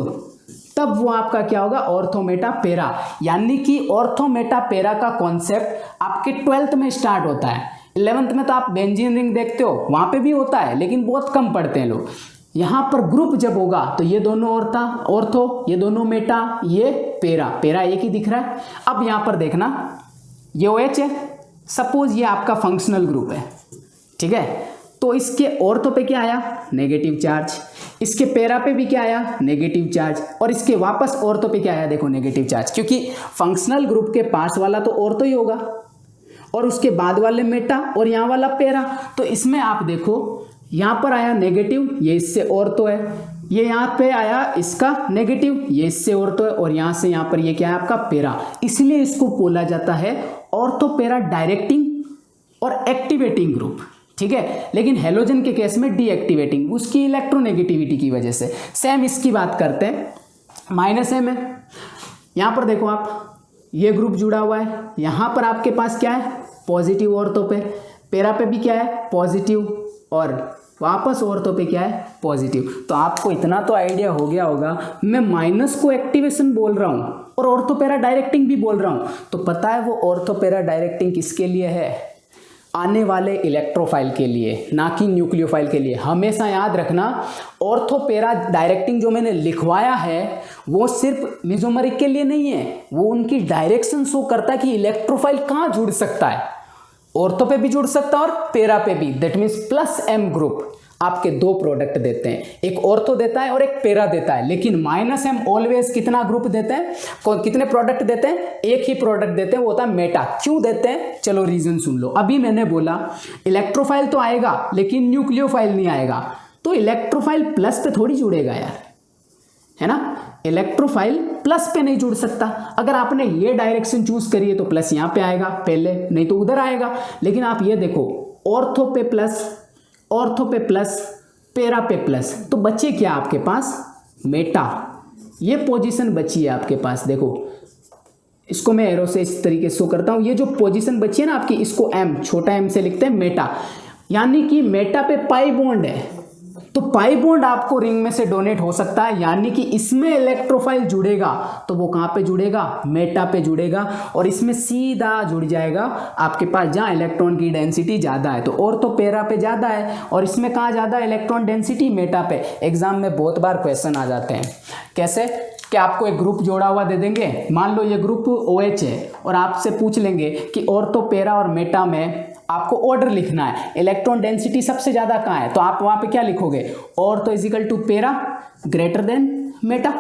तब वो आपका क्या होगा ऑर्थो मेटा पैरा। यानी कि ऑर्थो मेटा पैरा का कॉन्सेप्ट आपके 12th में स्टार्ट होता है। 11th में तो आप बेंजीन रिंग देखते हो, वहाँ पे भी होता है लेकिन बहुत कम पढ़ते हैं लोग। यहाँ पर ग्रुप जब होगा तो ये दोनों ऑर्थो, ये दोनों मेटा, ये पैरा एक ही दिख रहा है। अब यहाँ पर देखना ये OH है, सपोज ये आपका फंक्शनल ग्रुप है, ठीक है। तो इसके ऑर्थो पे क्या आया नेगेटिव चार्ज, इसके पैरा पे भी क्या आया नेगेटिव चार्ज, और इसके वापस ऑर्थो पे क्या आया देखो नेगेटिव चार्ज, क्योंकि फंक्शनल ग्रुप के पास वाला तो ऑर्थो ही होगा और उसके बाद वाले मेटा और यहाँ वाला पैरा। तो इसमें आप देखो यहाँ पर आया नेगेटिव, ये इससे ऑर्थो है, ये यहाँ पे आया इसका नेगेटिव, ये इससे ऑर्थो है, और यहाँ से यहाँ पर ये क्या है आपका पैरा। इसलिए इसको बोला जाता है ऑर्थो पैरा डायरेक्टिंग और एक्टिवेटिंग ग्रुप, ठीक है। लेकिन हेलोजन के केस में डीएक्टिवेटिंग, उसकी इलेक्ट्रोनेगेटिविटी की वजह से। सेम इसकी बात करते हैं, -M है। यहाँ पर देखो आप ये ग्रुप जुड़ा हुआ है, यहाँ पर आपके पास क्या है पॉजिटिव ऑर्थो पे, पैरा पे भी क्या है पॉजिटिव, और वापस ऑर्थो पे क्या है पॉजिटिव। तो आपको इतना तो आइडिया हो गया होगा, मैं माइनस को एक्टिवेशन बोल रहा हूँ और ऑर्थो पैरा डायरेक्टिंग भी बोल रहा हूँ। तो पता है वो ऑर्थो पैरा डायरेक्टिंग किसके लिए है, आने वाले इलेक्ट्रोफाइल के लिए, ना कि न्यूक्लियोफाइल के लिए। हमेशा याद रखना ऑर्थो पैरा डायरेक्टिंग जो मैंने लिखवाया है वो सिर्फ मेसोमेरिक के लिए नहीं है, वो उनकी डायरेक्शन शो करता है कि इलेक्ट्रोफाइल कहाँ जुड़ सकता है। ऑर्थो पे भी जुड़ सकता है और पैरा पे भी, दैट मीन्स +M ग्रुप आपके दो प्रोडक्ट देते हैं, एक ऑर्थो देता है और एक पैरा देता है। लेकिन -M ऑलवेज कितना ग्रुप देते हैं, कितने प्रोडक्ट देते हैं, एक ही प्रोडक्ट देते हैं, वो होता है मेटा। क्यों देते हैं चलो रीजन सुन लो। अभी मैंने बोला इलेक्ट्रोफाइल तो आएगा लेकिन न्यूक्लियोफाइल नहीं आएगा, तो इलेक्ट्रोफाइल प्लस पे थोड़ी जुड़ेगा यार, है ना। इलेक्ट्रोफाइल प्लस पे नहीं जुड़ सकता। अगर आपने ये डायरेक्शन चूज करी है तो प्लस यहाँ पे आएगा पहले, नहीं तो उधर आएगा। लेकिन आप ये देखो ऑर्थो पे प्लस, ऑर्थो पे प्लस, पैरा पे प्लस, तो बचे क्या आपके पास मेटा। ये पोजीशन बची है आपके पास, देखो इसको मैं एरो से इस तरीके से शो करता हूँ। ये जो पोजीशन बची है ना आपकी, इसको M छोटा m से लिखते हैं मेटा, यानी कि मेटा पे पाई बॉन्ड है। तो पाई बॉन्ड आपको रिंग में से डोनेट हो सकता है, यानी कि इसमें इलेक्ट्रोफाइल जुड़ेगा तो वो कहाँ पे जुड़ेगा मेटा पे जुड़ेगा, और इसमें सीधा जुड़ जाएगा आपके पास जहाँ इलेक्ट्रॉन की डेंसिटी ज़्यादा है। तो ऑर्थो पैरा पे ज़्यादा है और इसमें कहाँ ज़्यादा इलेक्ट्रॉन डेंसिटी मेटा पे। एग्जाम में बहुत बार क्वेश्चन आ जाते हैं, कैसे कि आपको एक ग्रुप जोड़ा हुआ दे देंगे, मान लो ये ग्रुप OH है, और आपसे पूछ लेंगे कि ऑर्थो पैरा और मेटा में आपको ऑर्डर लिखना है, इलेक्ट्रॉन डेंसिटी सबसे ज़्यादा कहाँ है, तो आप वहाँ पे क्या लिखोगे ortho = para greater than Meta,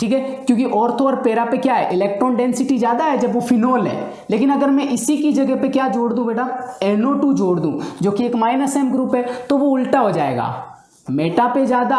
ठीक है। क्योंकि ऑर्थो और पैरा पे क्या है इलेक्ट्रॉन डेंसिटी ज़्यादा है जब वो फिनोल है। लेकिन अगर मैं इसी की जगह पे क्या जोड़ दूँ बेटा NO2 जोड़ दूँ जो कि एक -M ग्रुप है, तो वो उल्टा हो जाएगा, मेटा पे ज़्यादा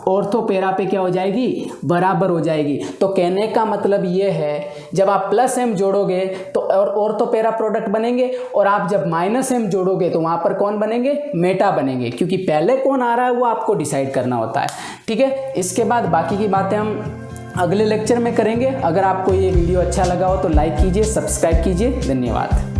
ऑर्थो पैरा पे क्या हो जाएगी बराबर हो जाएगी। तो कहने का मतलब ये है जब आप +M जोड़ोगे तो ऑर्थो पैरा प्रोडक्ट बनेंगे, और आप जब -M जोड़ोगे तो वहाँ पर कौन बनेंगे मेटा बनेंगे, क्योंकि पहले कौन आ रहा है वो आपको डिसाइड करना होता है, ठीक है। इसके बाद बाकी की बातें हम अगले लेक्चर में करेंगे। अगर आपको ये वीडियो अच्छा लगा हो तो लाइक कीजिए, सब्सक्राइब कीजिए। धन्यवाद।